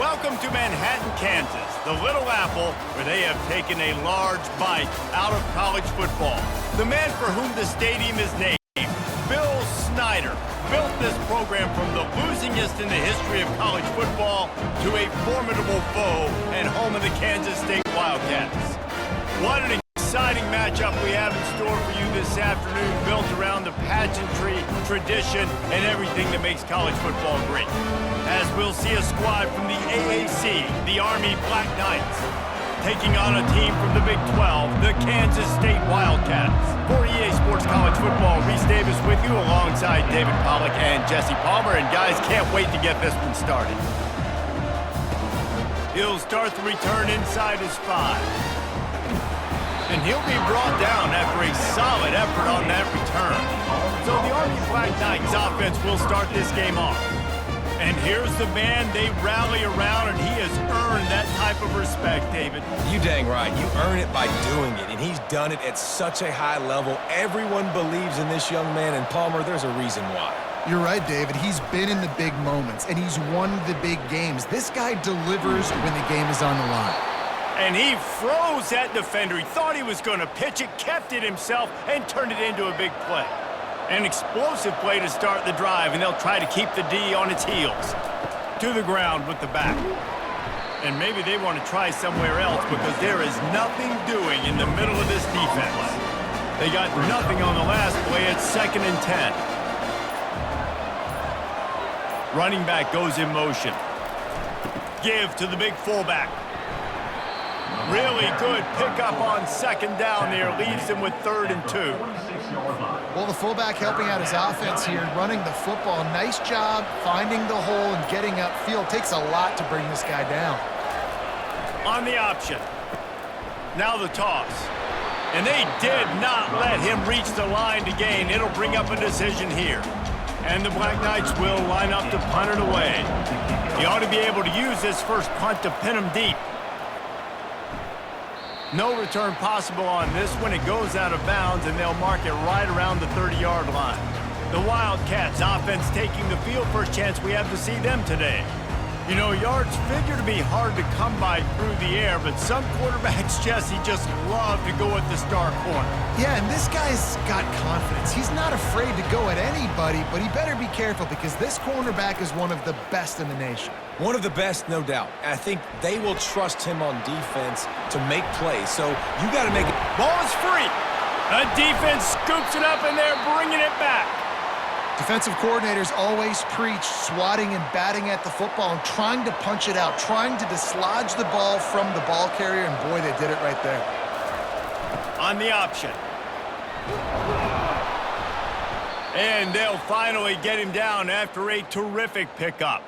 Welcome to Manhattan, Kansas, the Little Apple, where they have taken a large bite out of college football. The man for whom the stadium is named, Bill Snyder, built this program from the losingest in the history of college football to a formidable foe and home of the Kansas State Wildcats. What an exciting matchup we have in store for you this afternoon, built around the pageantry, tradition, and everything that makes college football great. As we'll see a squad from the AAC, the Army Black Knights, taking on a team from the Big 12, the Kansas State Wildcats. For EA Sports College Football, Reese Davis with you alongside David Pollack and Jesse Palmer. And guys, can't wait to get this one started. He'll start the return inside his 5. And he'll be brought down after a solid effort on that return. So the Army Black Knights offense will start this game off. And here's the man they rally around, and he has earned that type of respect, David. You dang right. You earn it by doing it, and he's done it at such a high level. Everyone believes in this young man, and Palmer, there's a reason why. You're right, David. He's been in the big moments, and he's won the big games. This guy delivers when the game is on the line. And he froze that defender. He thought he was going to pitch it, kept it himself, and turned it into a big play. An explosive play to start the drive, and they'll try to keep the D on its heels. To the ground with the back. And maybe they want to try somewhere else because there is nothing doing in the middle of this defense. They got nothing on the last play. It's 2nd and 10. Running back goes in motion. Give to the big fullback. Really good pickup on 2nd down there. Leaves him with 3rd and 2. Well, the fullback helping out his offense here, running the football. Nice job finding the hole and getting upfield. Takes a lot to bring this guy down. On the option. Now the toss. And they did not let him reach the line to gain. It'll bring up a decision here. And the Black Knights will line up to punt it away. He ought to be able to use this first punt to pin him deep. No return possible on this one. It goes out of bounds, and they'll mark it right around the 30-yard line. The Wildcats offense taking the field. First chance we have to see them today. You know, yards figure to be hard to come by through the air, but some quarterbacks, Jesse, just love to go at the star corner. Yeah, and this guy's got confidence. He's not afraid to go at anybody, but he better be careful because this cornerback is one of the best in the nation. One of the best, no doubt. I think they will trust him on defense to make plays, so you got to make it. Ball is free. The defense scoops it up, and they're bringing it back. Defensive coordinators always preach swatting and batting at the football and trying to punch it out, trying to dislodge the ball from the ball carrier, and boy, they did it right there. On the option. And they'll finally get him down after a terrific pickup.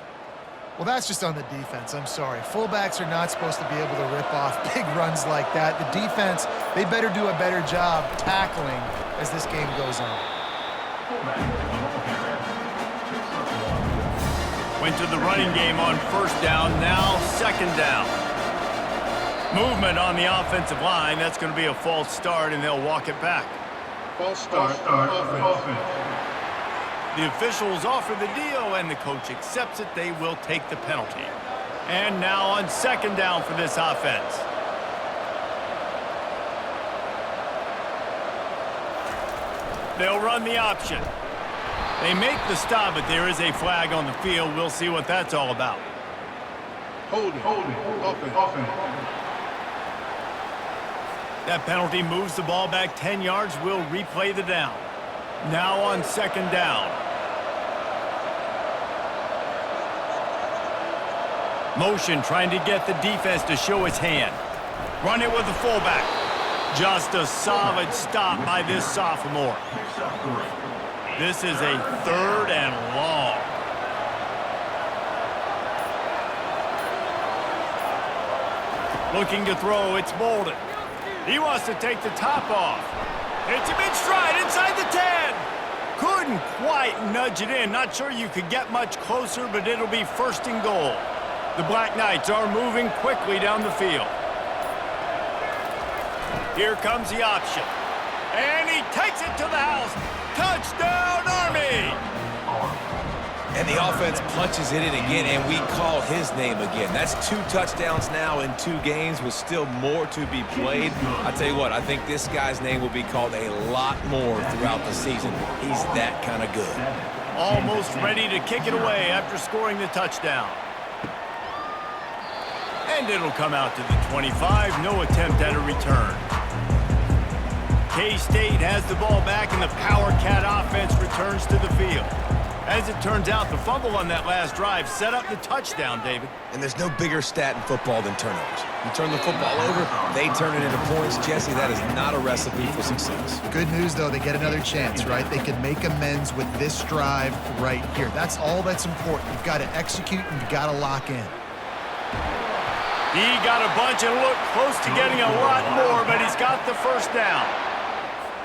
Well, that's just on the defense. I'm sorry. Fullbacks are not supposed to be able to rip off big runs like that. The defense, they better do a better job tackling as this game goes on. Went to the running game on 1st down, now 2nd down. Movement on the offensive line. That's going to be a false start, and they'll walk it back. False start. Offense. The officials offer the deal, and the coach accepts it. They will take the penalty. And now on 2nd down for this offense. They'll run the option. They make the stop, but there is a flag on the field. We'll see what that's all about. Holding. Offense. That penalty moves the ball back 10 yards. We'll replay the down. Now on 2nd down. Motion trying to get the defense to show its hand. Run it with the fullback. Just a solid stop by this sophomore. This is a 3rd and long. Looking to throw, it's Bolden. He wants to take the top off. It's a big stride inside the 10. Couldn't quite nudge it in. Not sure you could get much closer, but it'll be 1st and goal. The Black Knights are moving quickly down the field. Here comes the option. And he takes it to the house. Touchdown, Army! And the offense punches it in again, and we call his name again. That's 2 touchdowns now in 2 games with still more to be played. I tell you what, I think this guy's name will be called a lot more throughout the season. He's that kind of good. Almost ready to kick it away after scoring the touchdown. And it'll come out to the 25. No attempt at a return. K-State has the ball back, and the Power Cat offense returns to the field. As it turns out, the fumble on that last drive set up the touchdown, David. And there's no bigger stat in football than turnovers. You turn the football over, they turn it into points. Jesse, that is not a recipe for success. Good news, though, they get another chance, right? They can make amends with this drive right here. That's all that's important. You've got to execute and you've got to lock in. He got a bunch and looked close to getting a lot more, but he's got the first down.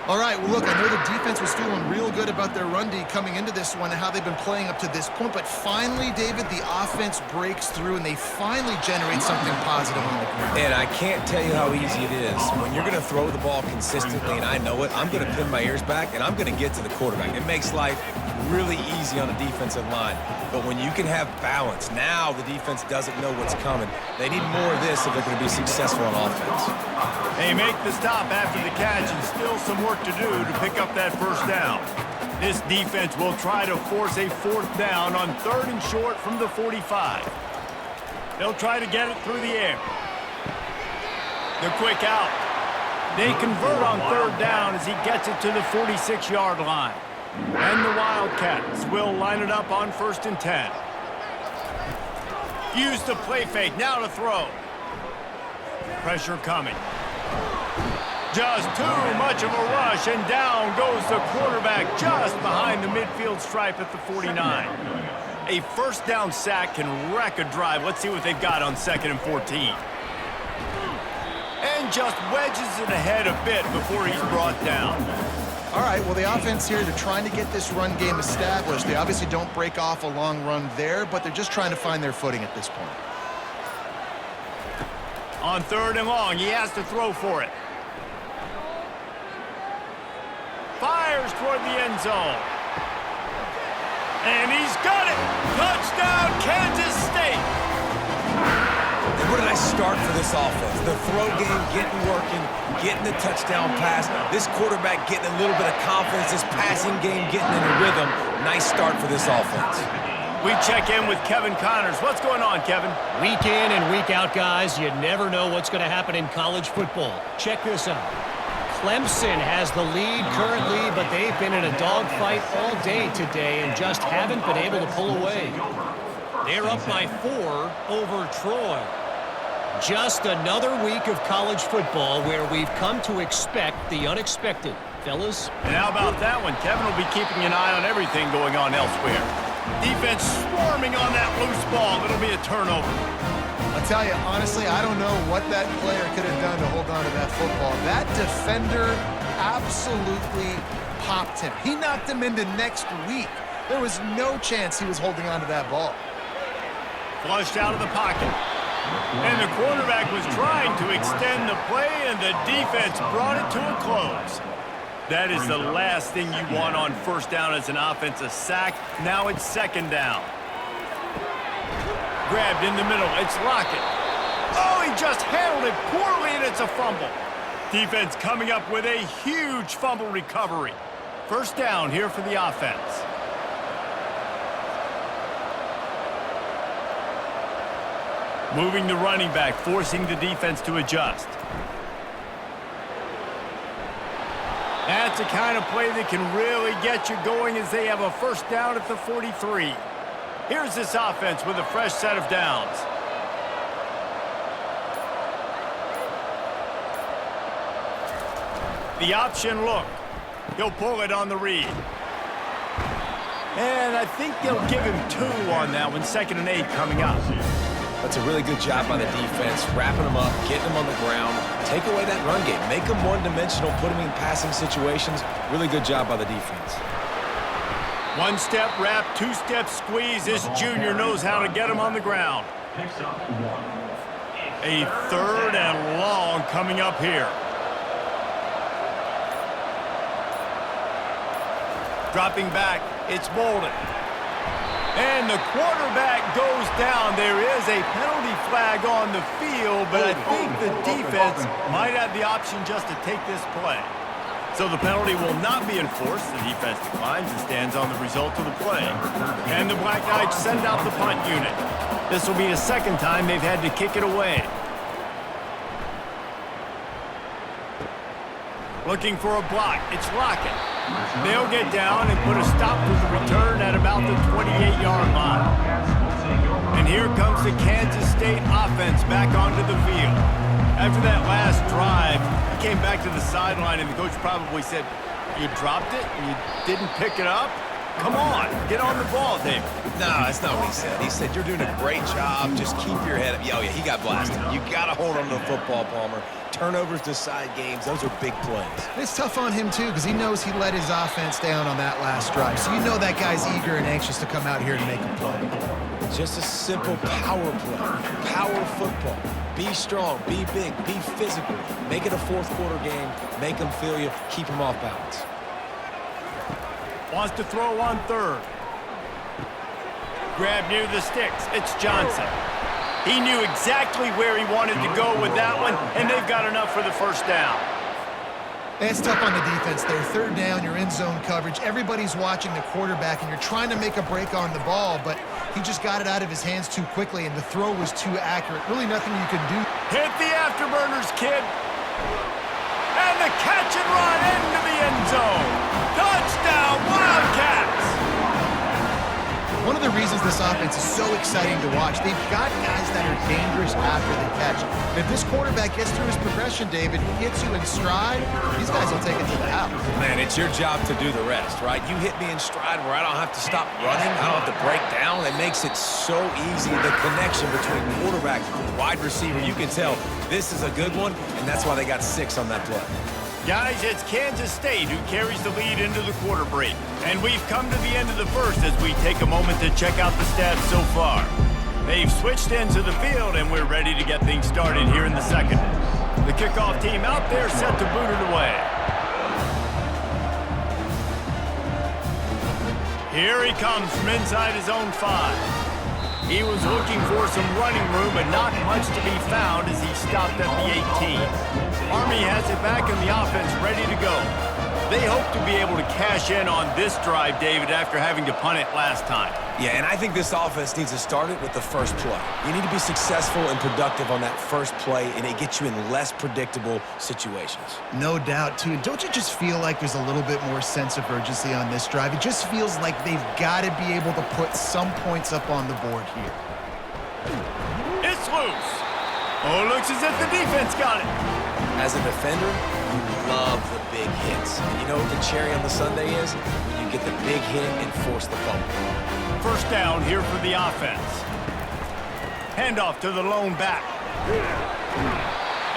All right, well, look, I know the defense was feeling real good about their run D coming into this one and how they've been playing up to this point, but finally, David, the offense breaks through and they finally generate something positive on the ground. And I can't tell you how easy it is. When you're going to throw the ball consistently, and I know it, I'm going to pin my ears back, and I'm going to get to the quarterback. It makes life really easy on the defensive line. But when you can have balance, now the defense doesn't know what's coming. They need more of this if they're going to be successful on offense. They make the stop after the catch and still some work to do to pick up that first down. This defense will try to force a 4th down on 3rd and short from the 45. They'll try to get it through the air. The quick out. They convert on 3rd down as he gets it to the 46-yard line. And the Wildcats will line it up on 1st and 10. Use the play fake, now to throw. Pressure coming. Just too much of a rush, and down goes the quarterback just behind the midfield stripe at the 49. A 1st down sack can wreck a drive. Let's see what they've got on 2nd and 14. And just wedges it ahead a bit before he's brought down. All right, well, the offense here, they're trying to get this run game established. They obviously don't break off a long run there, but they're just trying to find their footing at this point. On 3rd and long, he has to throw for it. Fires toward the end zone. And he's got it! Touchdown, Kansas State! And where did I start for this offense? The throw game getting working, getting the touchdown pass. This quarterback getting a little bit of confidence. This passing game getting in a rhythm. Nice start for this offense. We check in with Kevin Connors. What's going on, Kevin? Week in and week out, guys. You never know what's going to happen in college football. Check this out. Clemson has the lead currently, but they've been in a dogfight all day today and just haven't been able to pull away. They're up by 4 over Troy. Just another week of college football where we've come to expect the unexpected. Fellas? And how about that one? Kevin will be keeping an eye on everything going on elsewhere. Defense swarming on that loose ball. It'll be a turnover. I'll tell you, honestly, I don't know what that player could have done to hold on to that football. That defender absolutely popped him. He knocked him into next week. There was no chance he was holding on to that ball. Flushed out of the pocket. And the quarterback was trying to extend the play, and the defense brought it to a close. That is the last thing you want on 1st down as an offense, a sack. Now it's 2nd down. Grabbed in the middle. It's Lockett. Oh, he just handled it poorly, and it's a fumble. Defense coming up with a huge fumble recovery. 1st down here for the offense. Moving the running back, forcing the defense to adjust. That's the kind of play that can really get you going as they have a 1st down at the 43. Here's this offense with a fresh set of downs. The option look. He'll pull it on the read. And I think they'll give him 2 on that one. 2nd and 8 coming up. That's a really good job by the defense, wrapping them up, getting them on the ground. Take away that run game. Make them one-dimensional, put them in passing situations. Really good job by the defense. 1-step wrap, 2-step squeeze. This junior knows how to get him on the ground. A 3rd and long coming up here. Dropping back, it's Bolden. And the quarterback goes down. There is a penalty flag on the field, but I think the defense might have the option just to take this play. So the penalty will not be enforced. The defense declines and stands on the result of the play. And the Black Knights send out the punt unit. This will be the second time they've had to kick it away. Looking for a block. It's Lockett. They'll get down and put a stop to the return at about the 28-yard line. And here comes the Kansas State offense back onto the field. After that last drive, he came back to the sideline, and the coach probably said, "You dropped it and you didn't pick it up? Come on, get on the ball, David." No, that's not what he said. He said, "You're doing a great job. Just keep your head up." Oh, yeah, he got blasted. You got to hold on to the football, Palmer. Turnovers decide games. Those are big plays. It's tough on him, too, because he knows he let his offense down on that last drive. So you know that guy's eager and anxious to come out here and make a play. Just a simple power play. Power football. Be strong, be big, be physical. Make it a fourth quarter game. Make them feel you. Keep them off balance. Wants to throw on third. Grab near the sticks. It's Johnson. He knew exactly where he wanted to go with that one, and they've got enough for the first down. It's tough on the defense there. Third down, you're in zone coverage. Everybody's watching the quarterback, and you're trying to make a break on the ball, but he just got it out of his hands too quickly, and the throw was too accurate. Really nothing you could do. Hit the afterburners, kid. And the catch and run into the end zone. Touchdown, Wildcats! One of the reasons this offense is so exciting to watch, they've got guys that are dangerous after the catch. And if this quarterback gets through his progression, David, hits you in stride, these guys will take it to the house. Man, it's your job to do the rest, right? You hit me in stride where I don't have to stop running. I don't have to break down. It makes it so easy. The connection between quarterback and wide receiver, you can tell this is a good one, and that's why they got 6 on that play. Guys, it's Kansas State who carries the lead into the quarter break. And we've come to the end of the first as we take a moment to check out the stats so far. They've switched into the field, and we're ready to get things started here in the second. The kickoff team out there set to boot it away. Here he comes from inside his own 5. He was looking for some running room, but not much to be found as he stopped at the 18. Army has it back in the offense ready to go. They hope to be able to cash in on this drive, David, after having to punt it last time. Yeah, and I think this offense needs to start it with the first play. You need to be successful and productive on that first play, and it gets you in less predictable situations. No doubt, too. Don't you just feel like there's a little bit more sense of urgency on this drive? It just feels like they've got to be able to put some points up on the board here. It's loose. Oh, it looks as if the defense got it. As a defender, you love the big hits. And you know what the cherry on the sundae is? When you get the big hit and force the fumble. First down here for the offense. Handoff to the lone back.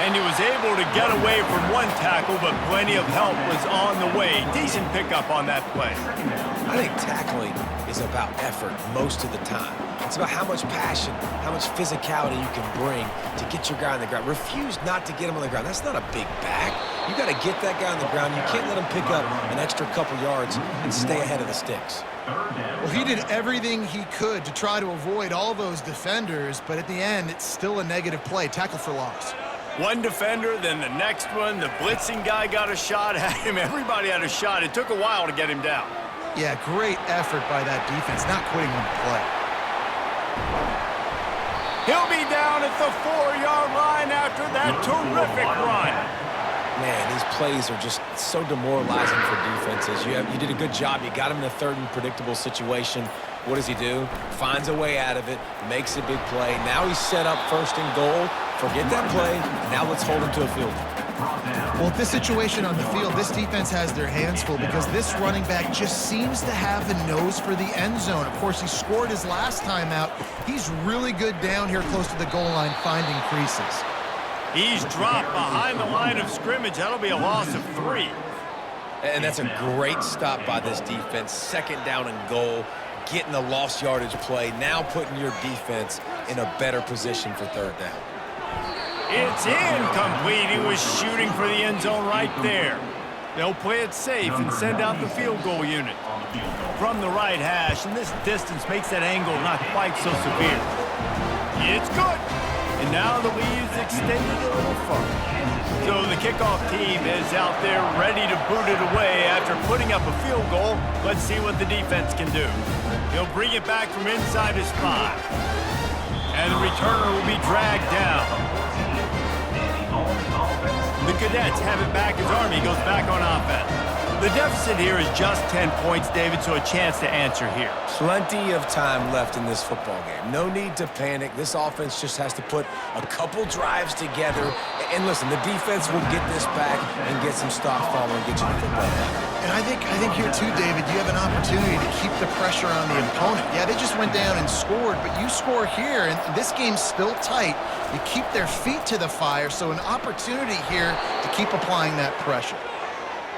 And he was able to get away from one tackle, but plenty of help was on the way. Decent pickup on that play. I think tackling is about effort most of the time. It's about how much passion, how much physicality you can bring to get your guy on the ground. Refuse not to get him on the ground. That's not a big back. You got to get that guy on the ground. You can't let him pick up an extra couple yards and stay ahead of the sticks. Well, he did everything he could to try to avoid all those defenders, but at the end, it's still a negative play. Tackle for loss. One defender, then the next one. The blitzing guy got a shot at him. Everybody had a shot. It took a while to get him down. Yeah, great effort by that defense, not quitting on the play. He'll be down at the 4-yard line after that terrific run. Man, these plays are just so demoralizing for defenses. You did a good job. You got him in a third and predictable situation. What does he do? Finds a way out of it, makes a big play. Now he's set up first and goal. Forget that play. Now let's hold him to a field goal. Well, with this situation on the field, this defense has their hands full because this running back just seems to have the nose for the end zone. Of course, he scored his last time out. He's really good down here close to the goal line, finding creases. He's dropped behind the line of scrimmage. That'll be a loss of 3. And that's a great stop by this defense. Second down and goal, getting the lost yardage play, now putting your defense in a better position for third down. It's incomplete. He was shooting for the end zone right there. They'll play it safe and send out the field goal unit. From the right hash, and this distance makes that angle not quite so severe. It's good. And now the lead is extended a little further. So the kickoff team is out there ready to boot it away after putting up a field goal. Let's see what the defense can do. He'll bring it back from inside his 5. And the returner will be dragged down. The Cadets have it back as Army goes back on offense. The deficit here is just 10 points, David, so a chance to answer here. Plenty of time left in this football game. No need to panic. This offense just has to put a couple drives together. And listen, the defense will get this back and get some stops following and get you the football back. And I think here too, David, you have an opportunity to keep the pressure on the opponent. Yeah, they just went down and scored, but you score here, and this game's still tight. You keep their feet to the fire, so an opportunity here to keep applying that pressure.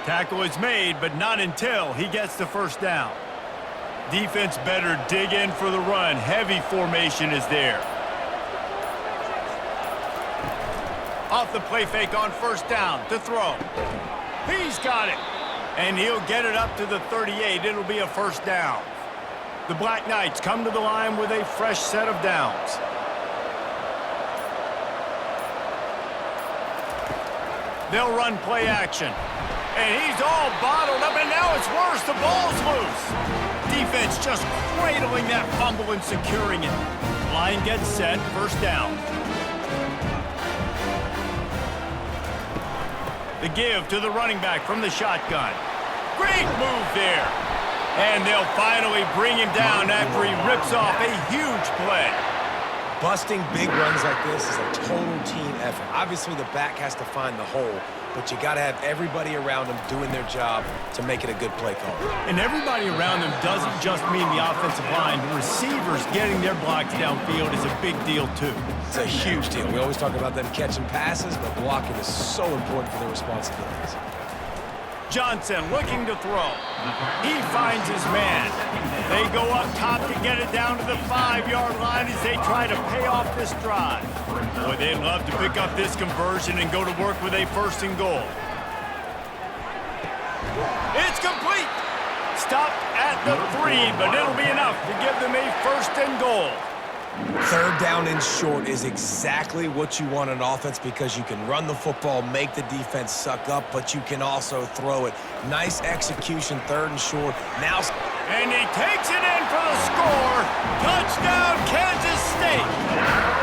Tackle is made, but not until he gets the first down. Defense better dig in for the run. Heavy formation is there. Off the play fake on first down to throw. He's got it. And he'll get it up to the 38. It'll be a first down. The Black Knights come to the line with a fresh set of downs. They'll run play action. And he's all bottled up, and now it's worse. The ball's loose. Defense just cradling that fumble and securing it. Line gets set, first down. The give to the running back from the shotgun. Great move there. And they'll finally bring him down after he rips off a huge play. Busting big runs like this is a total team effort. Obviously, the back has to find the hole, but you got to have everybody around them doing their job to make it a good play call. And everybody around them doesn't just mean the offensive line. The receivers getting their blocks downfield is a big deal, too. It's a huge deal. We always talk about them catching passes, but blocking is so important for their responsibilities. Johnson looking to throw. He finds his man. They go up top to get it down to the 5-yard line as they try to pay off this drive. Boy, they'd love to pick up this conversion and go to work with a first and goal. It's complete. Stopped at the 3, but it'll be enough to give them a first and goal. Third down and short is exactly what you want on offense because you can run the football, make the defense suck up, but you can also throw it. Nice execution, third and short. Now, and he takes it in for the score. Touchdown, Kansas State.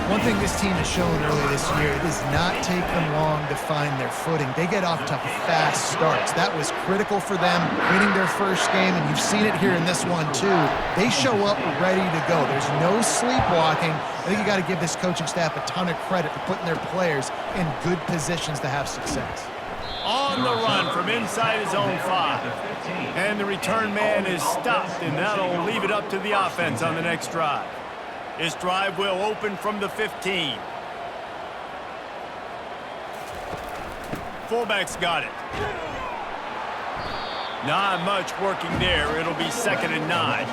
One thing this team has shown earlier this year, it does not take them long to find their footing. They get off to fast starts. That was critical for them, winning their first game, and you've seen it here in this one too. They show up ready to go. There's no sleepwalking. I think you got to give this coaching staff a ton of credit for putting their players in good positions to have success. On the run from inside his own 5. And the return man is stopped, and that'll leave it up to the offense on the next drive. This drive will open from the 15. Fullback's got it. Not much working there. It'll be 2nd and 9.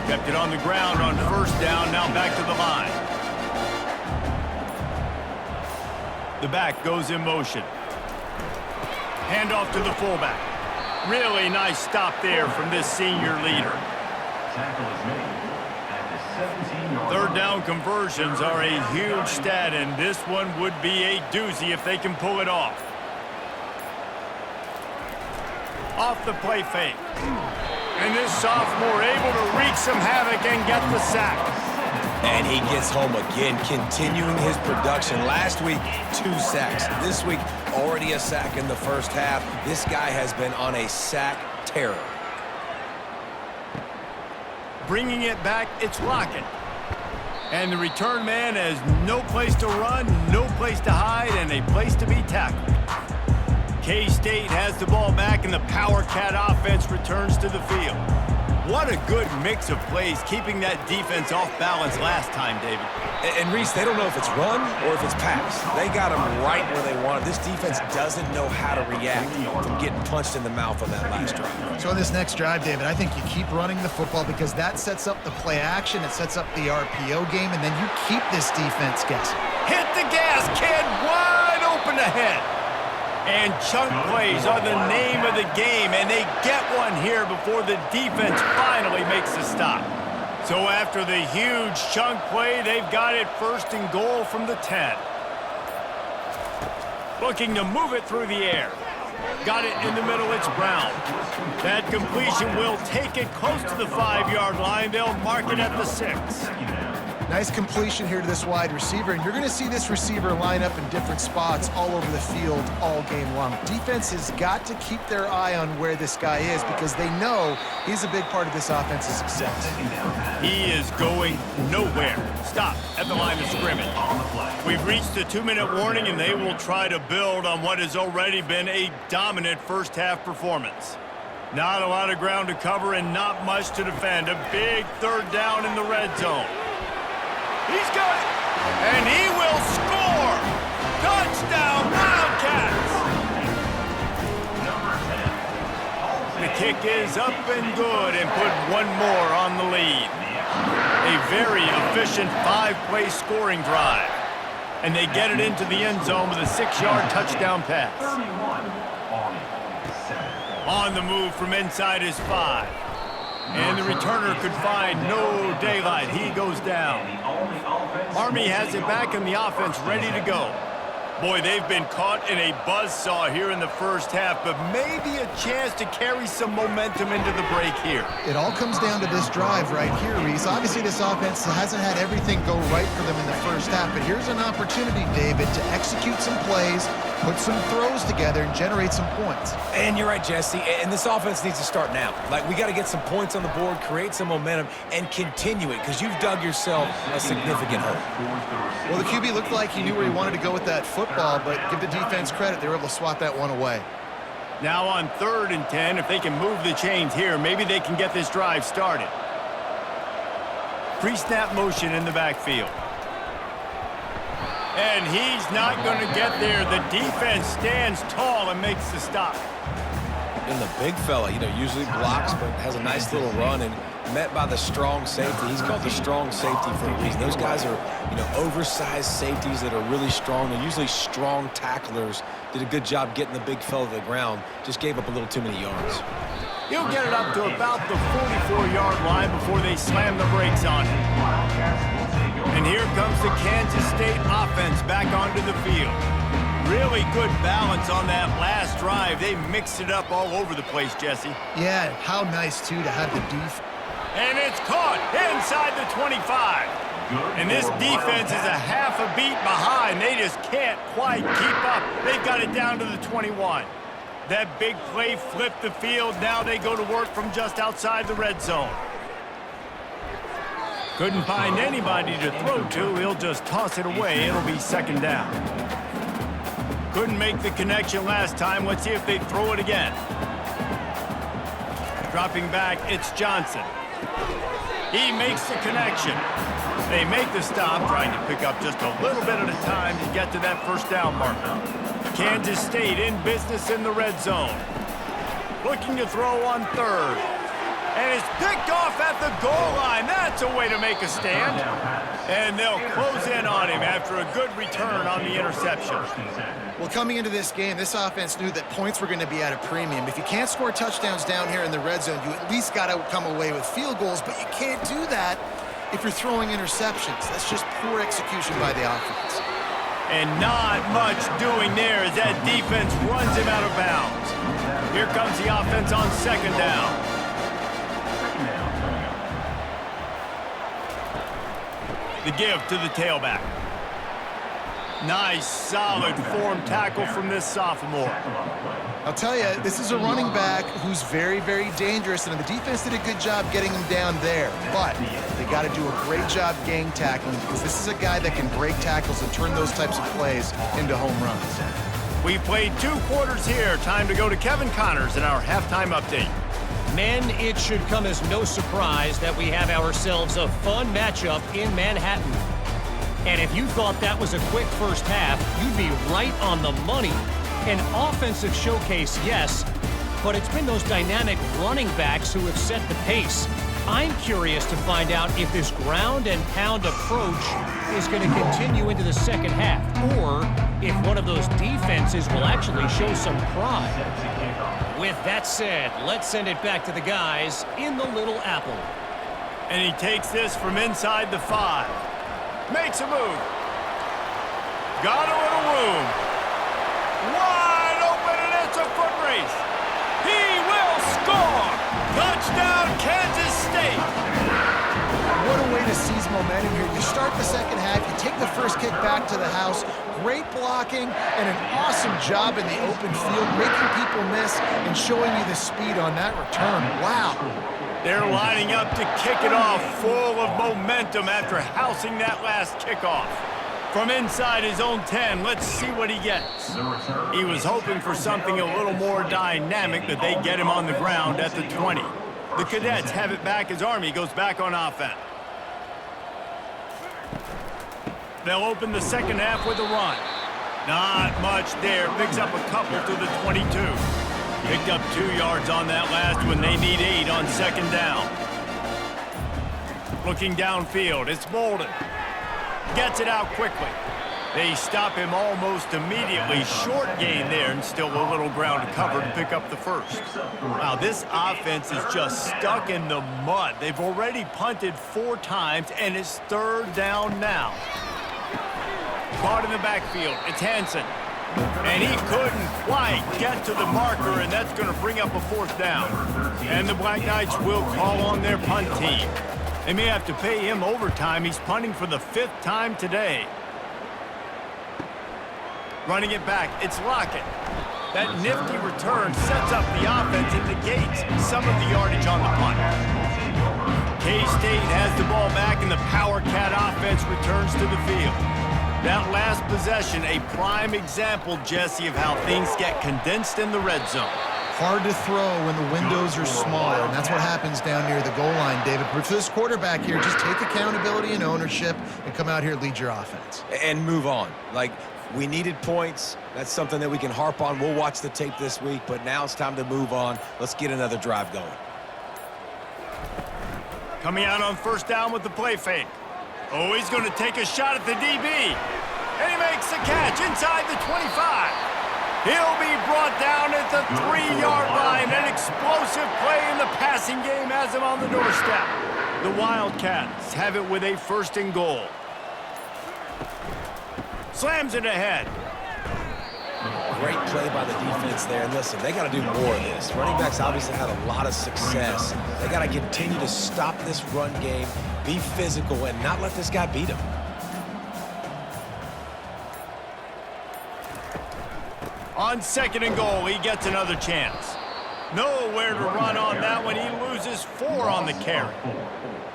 Kept it on the ground on first down, now back to the line. The back goes in motion. Handoff to the fullback. Really nice stop there from this senior leader. Third down conversions are a huge stat, and this one would be a doozy if they can pull it off. Off the play fake. And this sophomore able to wreak some havoc and get the sack. And he gets home again, continuing his production. Last week, 2 sacks. This week, already a sack in the first half. This guy has been on a sack terror. Bringing it back, it's Lockett. And the return man has no place to run, no place to hide, and a place to be tackled. K-State has the ball back, and the Power Cat offense returns to the field. What a good mix of plays, keeping that defense off balance last time, David. And Reese, they don't know if it's run or if it's pass. They got them right where they want it. This defense doesn't know how to react from getting punched in the mouth on that last drive. So on this next drive, David, I think you keep running the football because that sets up the play action, it sets up the RPO game, and then you keep this defense guessing. Hit the gas, kid! Wide open ahead. And chunk plays are the name of the game, and they get one here before the defense finally makes the stop. So after the huge chunk play, they've got it first and goal from the 10. Looking to move it through the air. Got it in the middle, it's Brown. That completion will take it close to the 5-yard line. They'll mark it at the 6. Nice completion here to this wide receiver, and you're going to see this receiver line up in different spots all over the field all game long. Defense has got to keep their eye on where this guy is because they know he's a big part of this offense's success. He is going nowhere. Stop at the line of scrimmage. We've reached the 2-minute warning, and they will try to build on what has already been a dominant first-half performance. Not a lot of ground to cover and not much to defend. A big third down in the red zone. He's got it, and he will score! Touchdown, Wildcats! The kick is up and good and put one more on the lead. A very efficient 5-play scoring drive. And they get it into the end zone with a 6-yard touchdown pass. On the move from inside his 5. And the returner could find no daylight. He goes down. Army has it back in the offense, ready to go. Boy, they've been caught in a buzzsaw here in the first half, but maybe a chance to carry some momentum into the break here. It all comes down to this drive right here, Reese. Obviously, this offense hasn't had everything go right for them in the first half, but here's an opportunity, David, to execute some plays, put some throws together, and generate some points. And you're right, Jesse, and this offense needs to start now. Like, we got to get some points on the board, create some momentum, and continue it, because you've dug yourself a significant hole. Well, the QB looked like he knew where he wanted to go with that football, but give the defense credit. They were able to swat that one away. Now on 3rd and 10, if they can move the chains here, maybe they can get this drive started. Pre-snap motion in the backfield. And he's not going to get there. The defense stands tall and makes the stop. And the big fella, usually blocks, but has a nice little run and met by the strong safety. He's called the strong safety for a reason. Those guys are, oversized safeties that are really strong. They're usually strong tacklers. Did a good job getting the big fella to the ground. Just gave up a little too many yards. He'll get it up to about the 44-yard line before they slam the brakes on him. And here comes the Kansas State offense back onto the field. Really good balance on that last drive. They mixed it up all over the place, Jesse. Yeah, how nice, too, to have the defense. And it's caught inside the 25. And this defense is a half a beat behind. They just can't quite keep up. They've got it down to the 21. That big play flipped the field. Now they go to work from just outside the red zone. Couldn't find anybody to throw to. He'll just toss it away. It'll be 2nd down. Couldn't make the connection last time. Let's see if they throw it again. Dropping back, it's Johnson. He makes the connection. They make the stop, trying to pick up just a little bit at a time to get to that 1st down marker. Kansas State in business in the red zone. Looking to throw on 3rd. And it's picked off at the goal line. That's a way to make a stand. And they'll close in on him after a good return on the interception. Well, coming into this game, this offense knew that points were going to be at a premium. If you can't score touchdowns down here in the red zone, you at least got to come away with field goals, but you can't do that if you're throwing interceptions. That's just poor execution by the offense. And not much doing there as that defense runs him out of bounds. Here comes the offense on 2nd down. The give to the tailback. Nice, solid form tackle from this sophomore. I'll tell you, this is a running back who's very, very dangerous, and the defense did a good job getting him down there. But they got to do a great job gang tackling because this is a guy that can break tackles and turn those types of plays into home runs. We played 2 quarters here. Time to go to Kevin Connors in our halftime update. Men, it should come as no surprise that we have ourselves a fun matchup in Manhattan. And if you thought that was a quick first half, you'd be right on the money. An offensive showcase, yes, but it's been those dynamic running backs who have set the pace. I'm curious to find out if this ground and pound approach is going to continue into the second half, or if one of those defenses will actually show some pride. With that said, let's send it back to the guys in the Little Apple. And he takes this from inside the 5. Makes a move. Got a little room. Wide open, and it's a foot race. He will score! Touchdown, Kansas State! What a way to seize momentum here. You start the second half, you take the first kick back to the house, great blocking, and an awesome job in the open field, making people miss and showing you the speed on that return. Wow. They're lining up to kick it off, full of momentum after housing that last kickoff. From inside his own 10, let's see what he gets. He was hoping for something a little more dynamic, but they get him on the ground at the 20. The Cadets have it back as Army goes back on offense. They'll open the second half with a run. Not much there. Picks up a couple to the 22. Picked up 2 yards on that last one. They need 8 on second down. Looking downfield, it's Bolden. Gets it out quickly. They stop him almost immediately. Short gain there, and still a little ground to cover to pick up the first. Wow, this offense is just stuck in the mud. They've already punted 4 times, and it's third down now. Caught in the backfield, it's Hansen. And he couldn't quite get to the marker, and that's going to bring up a 4th down. And the Black Knights will call on their punt team. They may have to pay him overtime. He's punting for the 5th time today. Running it back, it's Lockett. That nifty return sets up the offense and negates some of the yardage on the punt. K-State has the ball back, and the Power Cat offense returns to the field. That last possession, a prime example, Jesse, of how things get condensed in the red zone. Hard to throw when the windows are smaller, and that's what happens down near the goal line, David. But for this quarterback here, just take accountability and ownership and come out here and lead your offense. And move on. Like, we needed points. That's something that we can harp on. We'll watch the tape this week, but now it's time to move on. Let's get another drive going. Coming out on first down with the play fake. Oh, he's going to take a shot at the DB. And he makes the catch inside the 25. He'll be brought down at the 3-yard line. An explosive play in the passing game has him on the doorstep. The Wildcats have it with a 1st and goal. Slams it ahead. Great play by the defense there. And listen, they got to do more of this. Running backs obviously had a lot of success. They got to continue to stop this run game, be physical, and not let this guy beat them. On 2nd and goal, he gets another chance. Nowhere to run on that one. He loses 4 on the carry.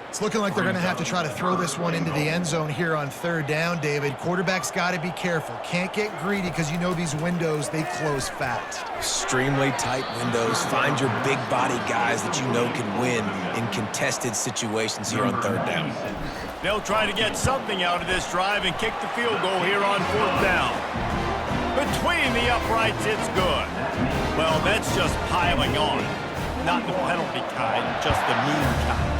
It's looking like they're going to have to try to throw this one into the end zone here on 3rd down, David. Quarterback's got to be careful. Can't get greedy because you know these windows, they close fast. Extremely tight windows. Find your big body guys that you know can win in contested situations here on 3rd down. They'll try to get something out of this drive and kick the field goal here on 4th down. Between the uprights, it's good. Well, that's just piling on. Not the penalty kind, just the mean kind.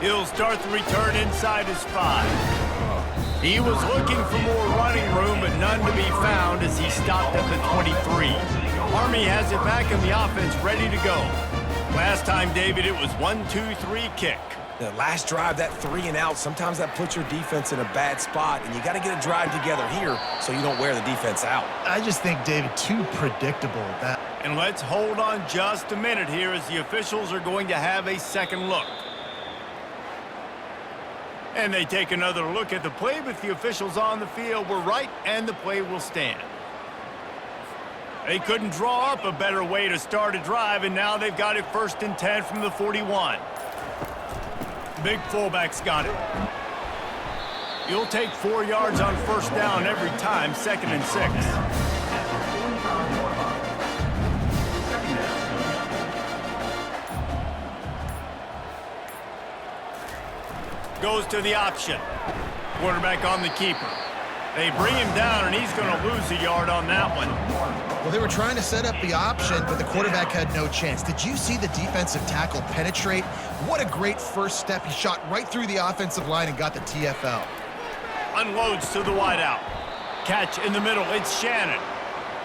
He'll start the return inside his 5. He was looking for more running room, but none to be found as he stopped at the 23. Army has it back in the offense, ready to go. Last time, David, it was 1-2-3 kick. The last drive, that 3 and out, sometimes that puts your defense in a bad spot, and you got to get a drive together here so you don't wear the defense out. I just think, David, too predictable. And let's hold on just a minute here as the officials are going to have a second look. And they take another look at the play, but the officials on the field were right, and the play will stand. They couldn't draw up a better way to start a drive, and now they've got it 1st and 10 from the 41. Big fullback's got it. You'll take 4 yards on 1st down every time, 2nd and 6. Goes to the option. Quarterback on the keeper. They bring him down, and he's going to lose a yard on that one. Well, they were trying to set up the option, but the quarterback had no chance. Did you see the defensive tackle penetrate? What a great first step. He shot right through the offensive line and got the TFL. Unloads to the wideout. Catch in the middle. It's Shannon.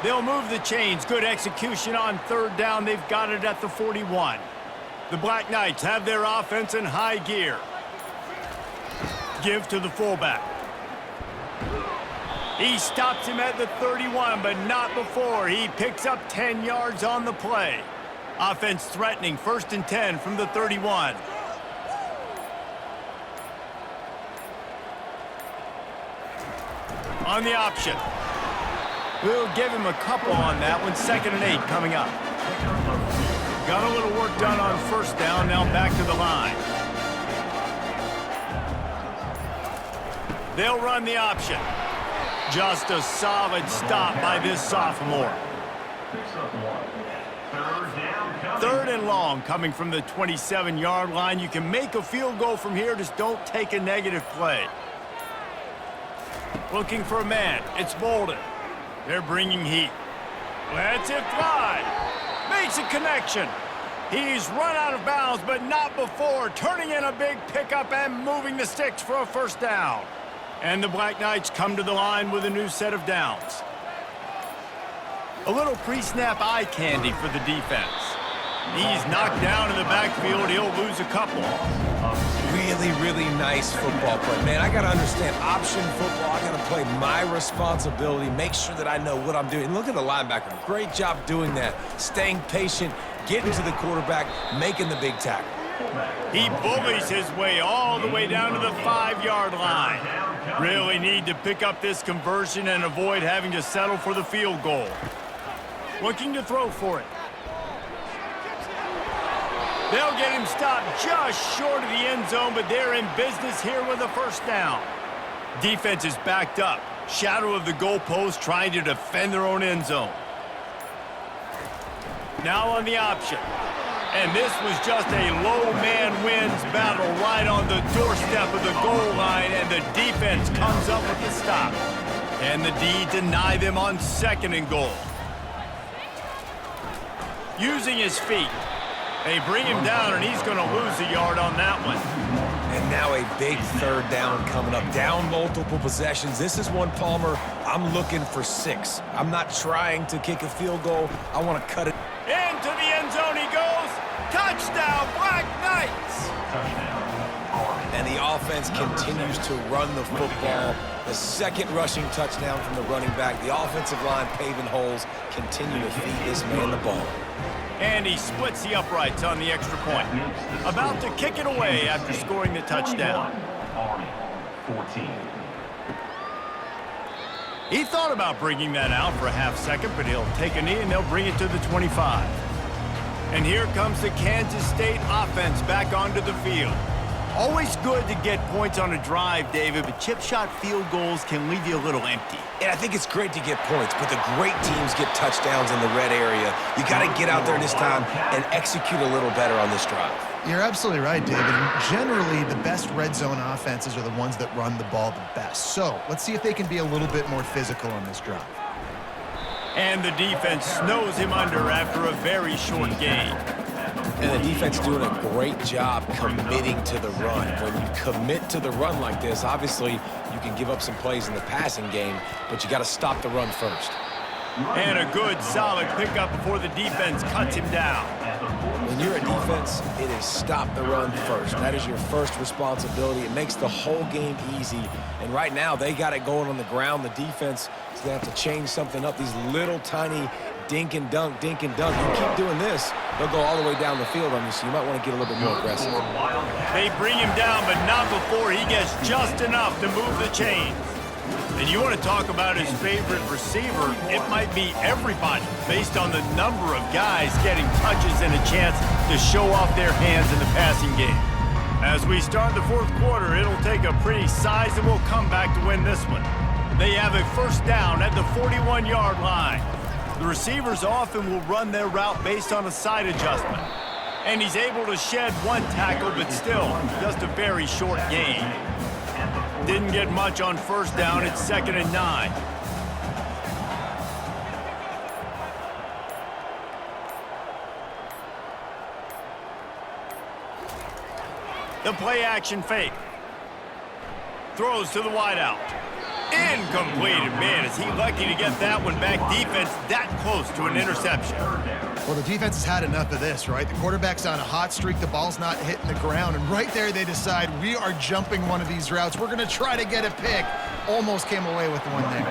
They'll move the chains. Good execution on third down. They've got it at the 41. The Black Knights have their offense in high gear. Give to the fullback. He stops him at the 31, but not before. He picks up 10 yards on the play. Offense threatening, 1st and 10 from the 31. On the option. We'll give him a couple on that one. 2nd and 8 coming up. Got a little work done on 1st down. Now back to the line. They'll run the option. Just a solid stop by this sophomore. 3rd and long coming from the 27-yard line. You can make a field goal from here. Just don't take a negative play. Looking for a man. It's Bolden. They're bringing heat. Lets it fly. Makes a connection. He's run out of bounds, but not before. Turning in a big pickup and moving the sticks for a 1st down. And the Black Knights come to the line with a new set of downs. A little pre-snap eye candy for the defense. He's knocked down in the backfield. He'll lose a couple. Really, really nice football play. Man, I got to understand, option football, I got to play my responsibility, make sure that I know what I'm doing. Look at the linebacker. Great job doing that. Staying patient, getting to the quarterback, making the big tackle. He bullies his way all the way down to the 5-yard line. Really need to pick up this conversion and avoid having to settle for the field goal. Looking to throw for it. They'll get him stopped just short of the end zone, but they're in business here with a 1st down. Defense is backed up. Shadow of the goalpost trying to defend their own end zone. Now on the option. And this was just a low man wins battle right on the doorstep of the goal line, and the defense comes up with the stop. And the D deny them on 2nd and goal. Using his feet. They bring him down, and he's going to lose a yard on that one. And now a big 3rd down coming up. Down multiple possessions. This is one, Palmer, I'm looking for 6. I'm not trying to kick a field goal. I want to cut it. Into the end zone he goes. Touchdown, Black Knights! And the offense continues to run the football. The 2nd rushing touchdown from the running back. The offensive line paving holes. Continue to feed this man the ball. And he splits the uprights on the extra point. About to kick it away after scoring the touchdown. He thought about bringing that out for a half-second, but he'll take a knee and they'll bring it to the 25. And here comes the Kansas State offense back onto the field. Always good to get points on a drive, David, but chip shot field goals can leave you a little empty. Yeah, I think it's great to get points, but the great teams get touchdowns in the red area. You got to get out there this time and execute a little better on this drive. You're absolutely right, David. And generally, the best red zone offenses are the ones that run the ball the best. So let's see if they can be a little bit more physical on this drive. And the defense snows him under after a very short gain. And the defense doing a great job committing to the run. When you commit to the run like this, obviously you can give up some plays in the passing game, but you got to stop the run first. And a good, solid pickup before the defense cuts him down. When you're a defense, it is stop the run first. That is your first responsibility. It makes the whole game easy. And right now, they got it going on the ground. The defense is going to have to change something up. These little tiny dink and dunk, dink and dunk. You keep doing this, they'll go all the way down the field on you, so you might want to get a little bit more aggressive. They bring him down, but not before he gets just enough to move the chains. And you want to talk about his favorite receiver, it might be everybody based on the number of guys getting touches and a chance to show off their hands in the passing game. As we start the 4th quarter, it'll take a pretty sizable comeback to win this one. They have a 1st down at the 41-yard line. The receivers often will run their route based on a side adjustment. And he's able to shed one tackle, but still just a very short gain. Didn't get much on first down. It's 2nd and 9. The play action fake. Throws to the wideout. Incomplete. Man, is he lucky to get that one back. Defense that close to an interception. Well, the defense has had enough of this, right? The quarterback's on a hot streak. The ball's not hitting the ground. And right there, they decide we are jumping one of these routes. We're going to try to get a pick. Almost came away with one there.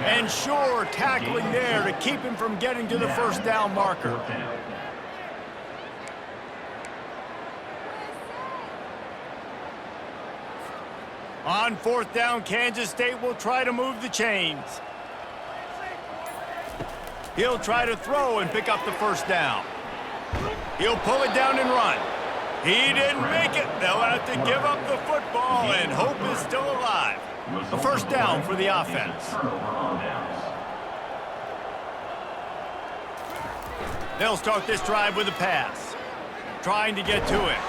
And sure, tackling there to keep him from getting to the first down marker. On 4th down, Kansas State will try to move the chains. He'll try to throw and pick up the first down. He'll pull it down and run. He didn't make it. They'll have to give up the football, and hope is still alive. A first down for the offense. They'll start this drive with a pass. Trying to get to him.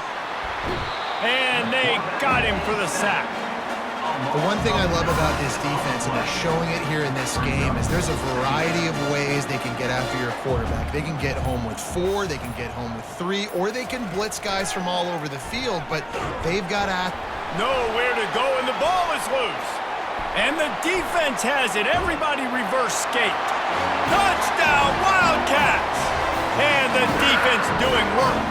And they got him for the sack. The one thing I love about this defense, and they're showing it here in this game, is there's a variety of ways they can get after your quarterback. They can get home with 4, they can get home with 3, or they can blitz guys from all over the field, but they've got to nowhere to go, and the ball is loose. And the defense has it. Everybody reverse skate. Touchdown, Wildcats! And the defense doing work.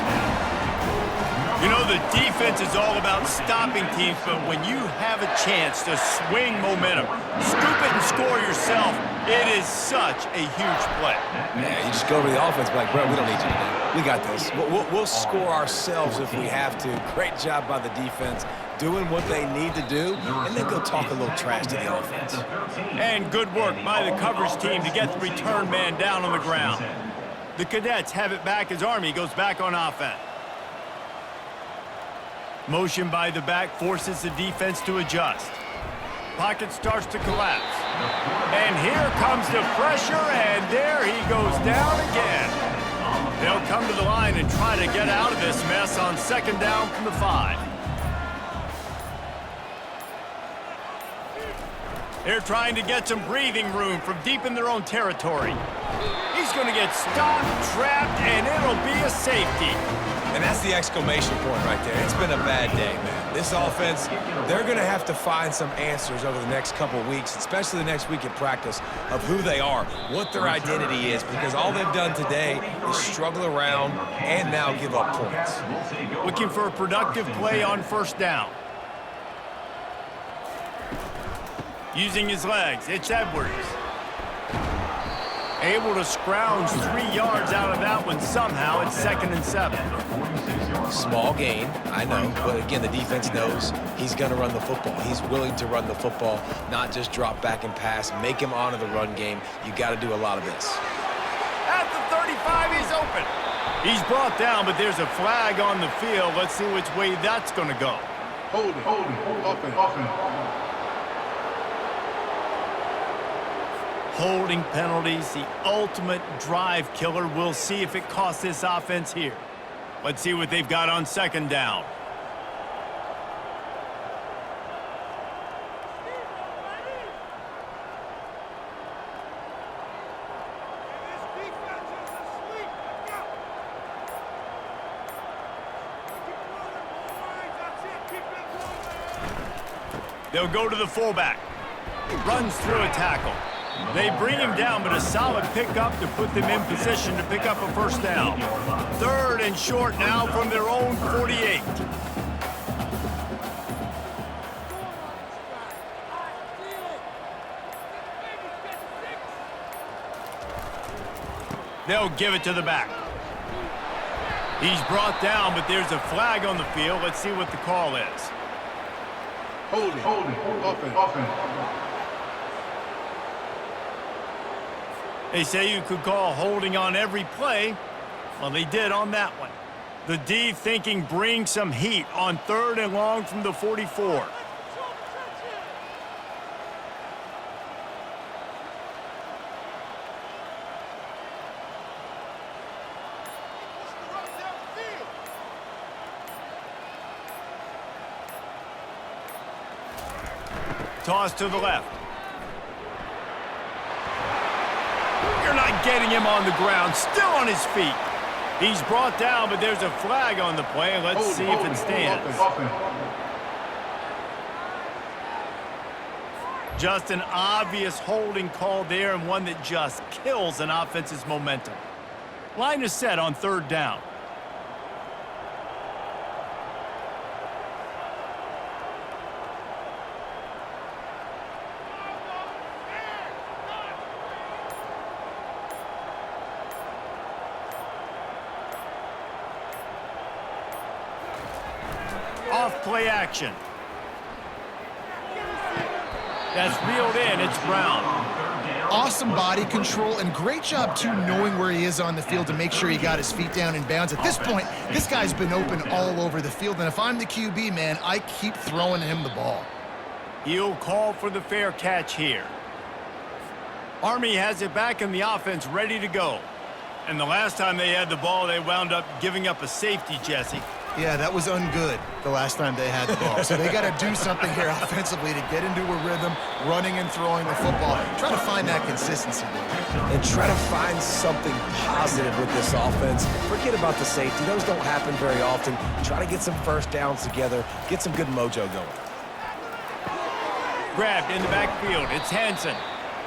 You know, the defense is all about stopping teams, but when you have a chance to swing momentum, scoop it and score yourself, it is such a huge play. Yeah, you just go to the offense, like, bro, we don't need you today. We got this. We'll score ourselves if we have to. Great job by the defense, doing what they need to do, and then go talk a little trash to the offense. And good work by the coverage team to get the return man down on the ground. The Cadets have it back as Army goes back on offense. Motion by the back forces the defense to adjust. Pocket starts to collapse. And here comes the pressure, and there he goes down again. They'll come to the line and try to get out of this mess on 2nd down from the 5. They're trying to get some breathing room from deep in their own territory. He's going to get stopped, trapped, and it'll be a safety. And that's the exclamation point right there. It's been a bad day, man. This offense, they're going to have to find some answers over the next couple of weeks, especially the next week at practice, of who they are, what their identity is, because all they've done today is struggle around and now give up points. Looking for a productive play on 1st down. Using his legs, it's Edwards. Able to scrounge 3 yards out of that one somehow. It's 2nd and 7. Small gain, I know, but again, the defense knows he's going to run the football. He's willing to run the football, not just drop back and pass, make him honor the run game. You got to do a lot of this. At the 35, he's open. He's brought down, but there's a flag on the field. Let's see which way that's going to go. Hold it, offense. Holding penalties, the ultimate drive killer. We'll see if it costs this offense here. Let's see what they've got on 2nd down. They'll go to the fullback. Runs through a tackle. They bring him down, but a solid pickup to put them in position to pick up a first down. 3rd and short now from their own 48. They'll give it to the back. He's brought down, but there's a flag on the field. Let's see what the call is. Hold it, offense. They say you could call holding on every play. Well, they did on that one. The D thinking bring some heat on 3rd and long from the 44. toss to the left. You're not getting him on the ground, still on his feet. He's brought down, but there's a flag on the play. Let's see if it stands. Just an obvious holding call there, and one that just kills an offense's momentum. Line is set on third down. Off play action. That's reeled in. It's Brown. Awesome body control and great job, too, knowing where he is on the field to make sure he got his feet down in bounds. At this point, this guy's been open all over the field, and if I'm the QB, man, I keep throwing him the ball. He'll call for the fair catch here. Army has it back in the offense, ready to go. And the last time they had the ball, they wound up giving up a safety, Jesse. Yeah, that was ungood the last time they had the ball. So they got to do something here offensively to get into a rhythm, running and throwing the football. Try to find that consistency. And try to find something positive with this offense. Forget about the safety. Those don't happen very often. Try to get some first downs together. Get some good mojo going. Grabbed in the backfield. It's Hansen.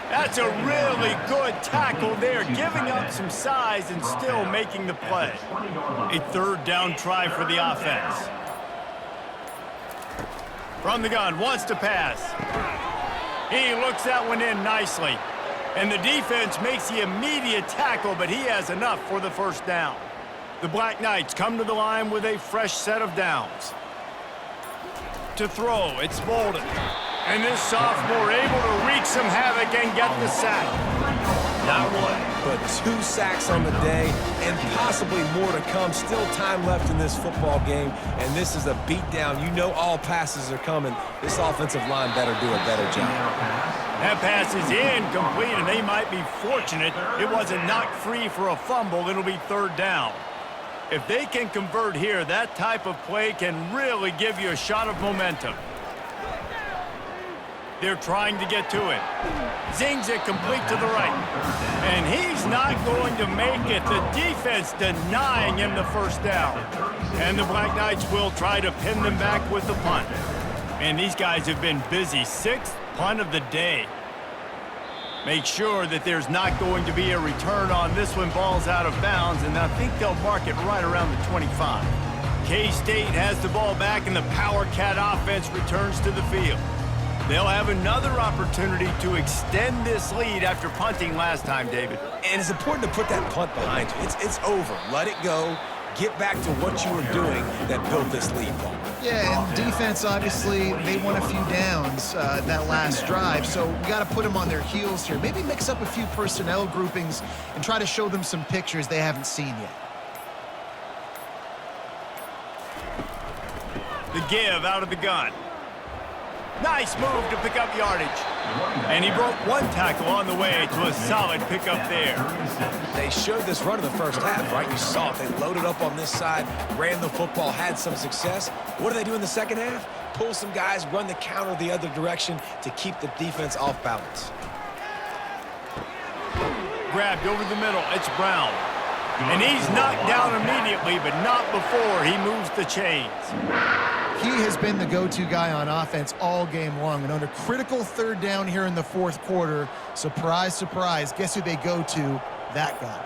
That's a really good tackle there, giving up some size and still making the play. A third down try for the offense. From the gun, wants to pass. He looks that one in nicely. And the defense makes the immediate tackle, but he has enough for the first down. The Black Knights come to the line with a fresh set of downs. To throw, it's Bolden. And this sophomore able to wreak some havoc and get the sack. Not one, but 2 sacks on the day, and possibly more to come. Still time left in this football game, and this is a beatdown. You know all passes are coming. This offensive line better do a better job. That pass is incomplete, and they might be fortunate it wasn't knocked free for a fumble. It'll be third down. If they can convert here, that type of play can really give you a shot of momentum. They're trying to get to it. Zings it complete to the right. And he's not going to make it. The defense denying him the first down. And the Black Knights will try to pin them back with the punt. And these guys have been busy. 6th punt of the day. Make sure that there's not going to be a return on this one. Ball's out of bounds, and I think they'll mark it right around the 25. K-State has the ball back, and the Power Cat offense returns to the field. They'll have another opportunity to extend this lead after punting last time, David. And it's important to put that punt behind you. It's over. Let it go. Get back to what you were doing that built this lead, Paul. Yeah, and defense, obviously, they won a few downs that last drive, so we got to put them on their heels here. Maybe mix up a few personnel groupings and try to show them some pictures they haven't seen yet. The give out of the gun. Nice move to pick up yardage. And he broke one tackle on the way to a solid pickup there. They showed this run in the first half, right? You saw it. They loaded up on this side, ran the football, had some success. What do they do in the second half? Pull some guys, run the counter the other direction to keep the defense off balance. Grabbed over the middle. It's Brown. And he's knocked down immediately, but not before he moves the chains. He has been the go-to guy on offense all game long, and under critical third down here in the fourth quarter, surprise, surprise, guess who they go to? That guy.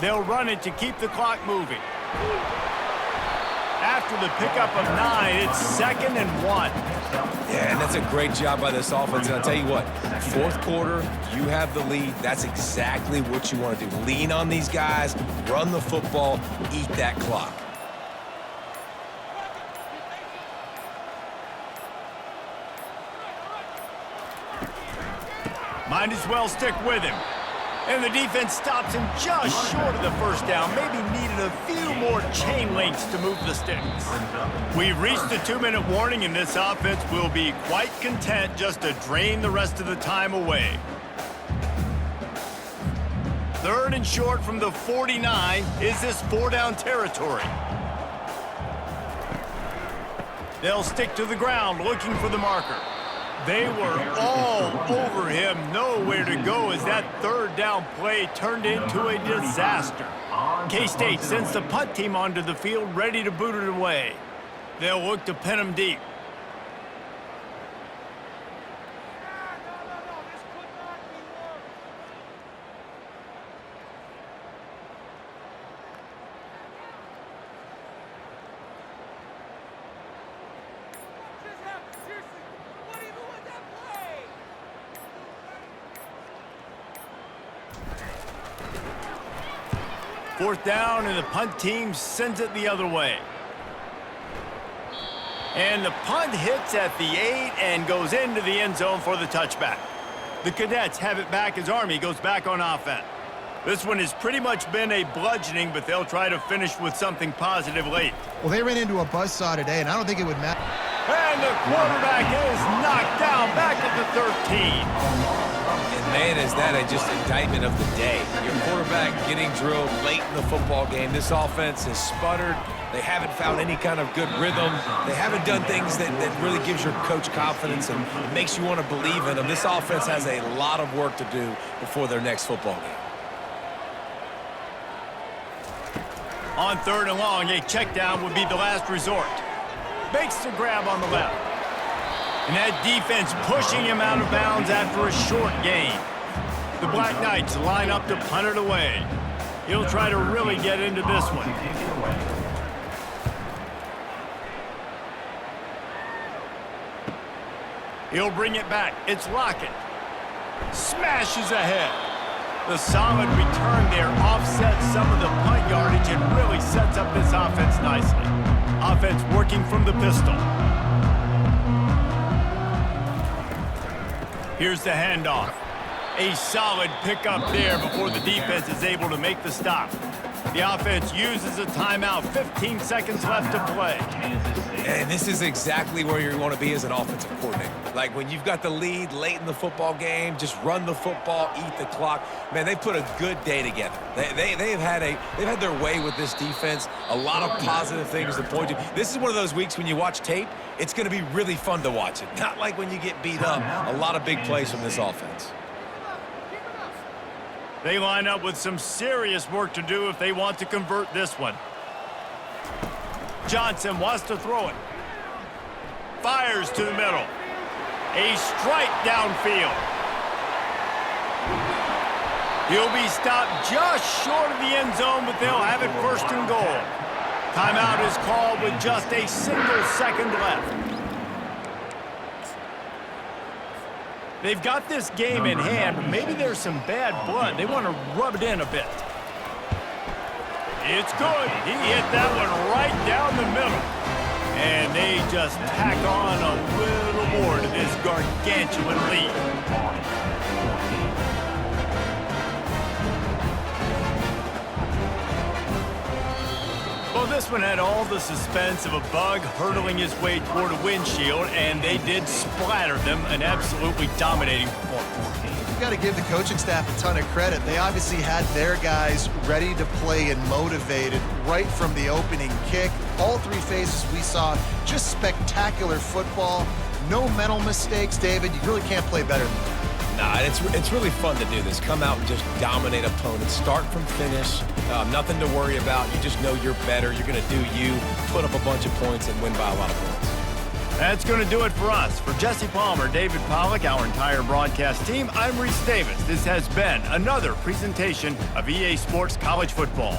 They'll run it to keep the clock moving. After the pickup of 9, it's 2nd and 1. Yeah, and that's a great job by this offense. And I'll tell you what, fourth quarter, you have the lead. That's exactly what you want to do. Lean on these guys, run the football, eat that clock. Might as well stick with him. And the defense stops him just short of the first down. Maybe needed a few more chain links to move the sticks. We've reached the 2-minute warning, and this offense will be quite content just to drain the rest of the time away. 3rd and short from the 49. Is this 4-down territory? They'll stick to the ground looking for the marker. They were all over him, nowhere to go as that 3rd down play turned into a disaster. K-State sends the punt team onto the field ready to boot it away. They'll look to pin him deep. Fourth down, and the punt team sends it the other way. And the punt hits at the 8 and goes into the end zone for the touchback. The Cadets have it back as Army goes back on offense. This one has pretty much been a bludgeoning, but they'll try to finish with something positive late. Well, they ran into a buzzsaw today, and I don't think it would matter. And the quarterback is knocked down back at the 13. And man, is that just indictment of the day. Your quarterback getting drilled late in the football game. This offense has sputtered. They haven't found any kind of good rhythm. They haven't done things that really gives your coach confidence and makes you want to believe in them. This offense has a lot of work to do before their next football game. On 3rd and long, a check down would be the last resort. Makes the grab on the left. And that defense pushing him out of bounds after a short gain. The Black Knights line up to punt it away. He'll try to really get into this one. He'll bring it back. It's Lockett. Smashes ahead. The solid return there offsets some of the punt yardage and really sets up this offense nicely. Offense working from the pistol. Here's the handoff. A solid pickup there before the defense is able to make the stop. The offense uses a timeout. 15 seconds left to play. And this is exactly where you want to be as an offensive coordinator. Like when you've got the lead late in the football game, just run the football, eat the clock. Man, they've put a good day together. They've had their way with this defense. A lot of positive things to point to. This is one of those weeks when you watch tape, it's going to be really fun to watch it. Not like when you get beat up. A lot of big plays from this offense. They line up with some serious work to do if they want to convert this one. Johnson wants to throw it. Fires to the middle. A strike downfield. He'll be stopped just short of the end zone, but they'll have it 1st and goal. Timeout is called with just a single second left. They've got this game in hand, but maybe there's some bad blood. They want to rub it in a bit. It's good. He hit that one right down the middle. And they just tack on a little more to this gargantuan lead. Well, this one had all the suspense of a bug hurtling his way toward a windshield, and they did splatter them, an absolutely dominating performance. You've got to give the coaching staff a ton of credit. They obviously had their guys ready to play and motivated right from the opening kick. All 3 phases we saw, just spectacular football. No mental mistakes, David. You really can't play better than that. Nah, it's really fun to do this. Come out and just dominate opponents. Start from finish. Nothing to worry about. You just know you're better. You're going to do you, put up a bunch of points, and win by a lot of points. That's going to do it for us. For Jesse Palmer, David Pollack, our entire broadcast team, I'm Reese Davis. This has been another presentation of EA Sports College Football.